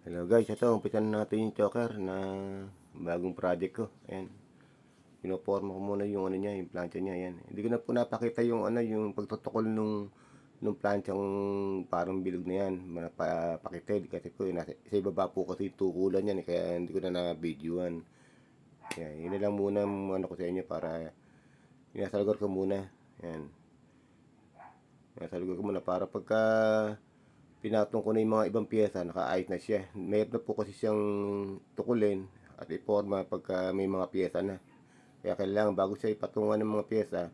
Hello guys, ito umpisan natin yung choker na bagong project ko. Ayan. Pinoporma ko muna yung ano niya, yung plancha niya. Ayan. Hindi ko na po napakita yung ano, yung pagtutukol nung planchang parang bilog na yan. Pakitid kasi po sa ibaba po kasi yung tukulan yan, kaya hindi ko na na-videoan. Ayan, yun na lang muna ano ko sa inyo para inasalgar ko muna. Ayan. Inasalgar ko muna para pagka pinatong ko na yung mga ibang pyesa, nakaayos na siya. Mayroon na po kasi siyang tukulin at iporma pagka may mga pyesa na. Kaya kailangan bago siya ipatungan ng mga pyesa,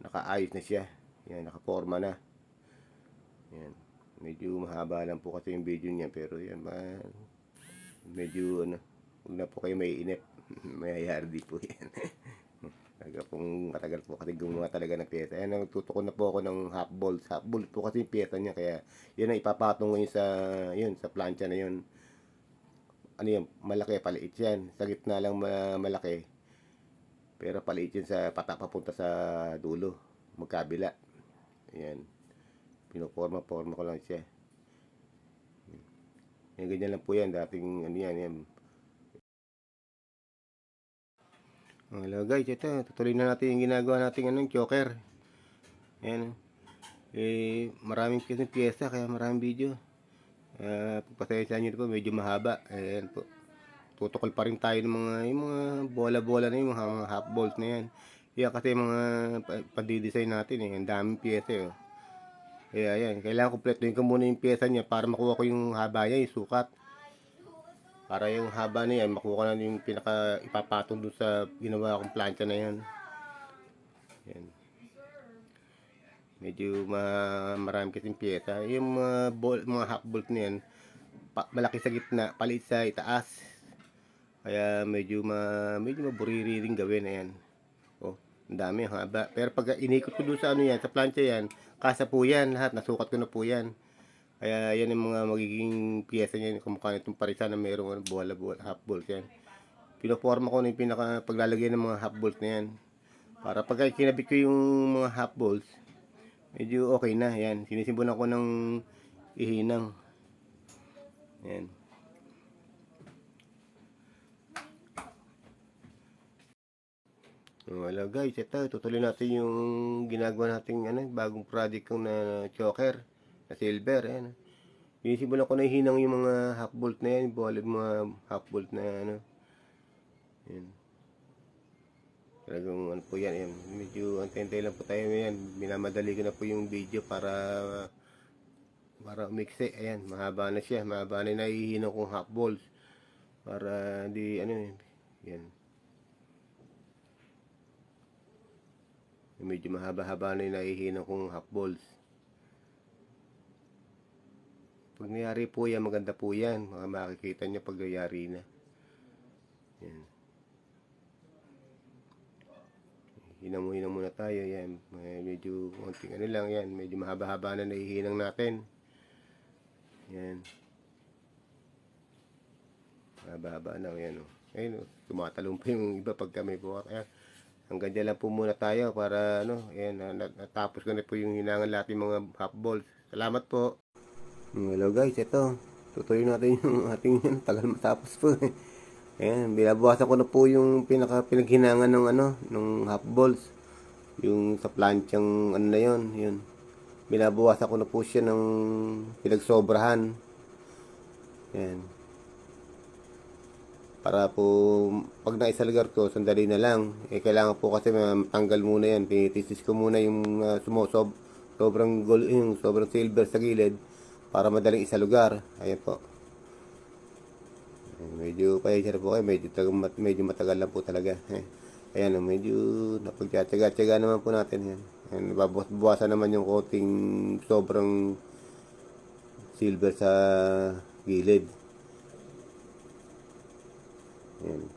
nakaayos na siya. Yan, nakaporma na. Yan. Medyo mahaba lang po kasi yung video niya, pero yan, medyo ano, huwag na po kayo may inip. Mayayari di po yan. Talaga pong matagal po kasi gumawa talaga ng pyesa. Ayan, nagtutukon na po ako ng half bolt. Half bolt po kasi yung pyesa niya, kaya yun ang ipapatong ko sa plancha na yun. Ano yan, malaki, paliit yan. Sa gitna lang malaki. Pero paliit yun sa papunta sa dulo. Magkabila. Ayan. Pinoporma ko lang siya. Yan, ganyan lang po yan. Dating ano yan. Hello guys, ito. Tutuloy na natin yung ginagawa natin choker. Ayan. Maraming pyesa kaya maraming video. Pagpasensya nyo po, medyo mahaba. Ayan po. Tutukol pa rin tayo ng yung mga bola-bola na yung mga half bolt na yan. Yan kasi mga padidesign natin eh. Ang daming pyesa eh. Kaya yan, kailangan kumpletuhin ko muna yung pyesa niya para makuha ko yung haba niya, yung sukat. Para yung haba na yan, makuha ko na yung pinaka ipapatong dun sa ginawa kong plancha na yan. Yan. Medyo marami kasing pyesa. Yung mga half bolt na yan, malaki sa gitna, palit sa itaas. Kaya medyo maburiri rin gawin. Ayan. Oh, ang dami, haba. Pero pag inikot ko doon sa ano yan, sa plancha yan, kasa po yan, lahat, nasukat ko na po yan. Kaya yan yung mga magiging pyesa niya, kumukha itong parisa na mayroong bola, half bolt yan. Pinoforma ko na yung pinaka paglalagay ng mga half bolt na yan. Para pag kinabit ko yung mga half bolts, medyo okay na. Yan, sinisimulan ko ng ihinang. Yan. Wala guys, ito tutuloy natin yung ginagawa nating bagong project kong na choker na silver. Ayan. Sinisimulan ko na ihinang yung mga half bolt na yan, mga half bolt na yan. Talagang ano po yan, yan. Medyo antay-antay lang po tayo yan. Minamadali ko na po yung video para umiksi. Ayan, mahaba na siya. Mahaba na yung nahihinang kong half bolts. Para di yan. Medyo mahaba-haba na yung nahihinang kong half bolts. Pag nangyari po yan, maganda po yan. Makikita nyo pag nangyari na. Yan. Hinang muna tayo. Yan. Medyo konting lang yan. Medyo mahaba-haba na nahihinang natin. Yan. Mahaba-haba na. Yan o. Ayun o. Tumatalong pa yung iba pag kami po. Ayan. Hanggang dyan lang po muna tayo para ayan, natapos ko na po yung hinangan lahat ng mga half bolts. Salamat po. Hello guys, ito. Tutuloy natin yung ating tagal matapos po. Ayan, binabawasan ko na po yung pinaghinangan ng ng half bolts. Yung sa planchang na yun. Binabawasan ko na po siya ng pinagsobrahan. Ayan. Para po pag naisalgar ko, sandali na lang. Kailangan po kasi matanggal muna yan. Tinitisis ko muna yung sobrang silver sa gilid para madaling isalugar. Ayan po. Medyo pasensya po kayo, medyo matagal lang po talaga. Ayan, medyo napagtsatsaga naman po natin yan. Ayan, babawasan naman yung coating sobrang silver sa gilid. Ayan.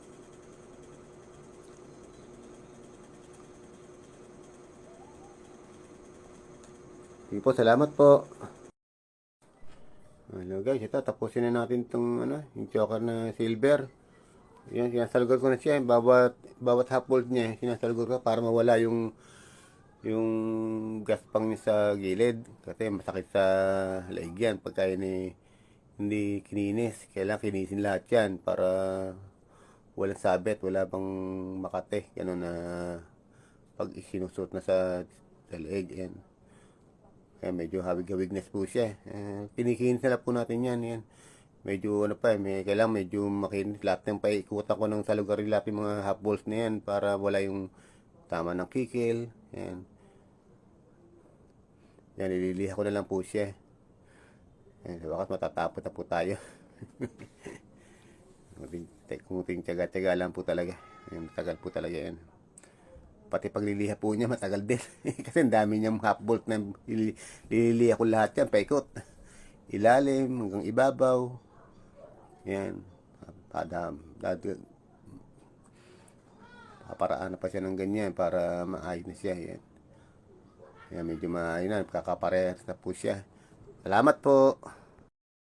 Sige po, salamat po. Hello guys, ito tapusin na natin itong yung choker na silver. Yan, sinasalgar ko na siya. Bawat half bolt niya, sinasalgar ko para mawala yung yung gaspang niya sa gilid kasi masakit sa laig yan pagka hindi kininis. Kailangan kinisin lahat yan para walang sabit, wala bang makate. Ganun na pag isinusot na sa leeg. Yan. Kaya medyo hawig-hawigness po siya. Kinikinis na po natin yan. Yan. Medyo ano pa kailangan medyo makinis. Lahat ng paikutan ko ng sa lugar lahat yung mga half balls na yan para wala yung tama ng kikil. Yan. Yan, ililiha ko na lang po siya. Yan, sa wakas matatapos na po tayo. Kunting tiyaga-tiyaga lang po talaga. Yan, matagal po talaga yan. Pati pagliliha po niya matagal din. Kasi ang dami niyang half bolt na liliha ko lahat yan, paikot. Ilalim hanggang ibabaw. Yan. Paparaan na pa siya ng ganyan para maayos na siya. Yan. Yan, medyo maayos na. Kakaparehas na po siya. Salamat po.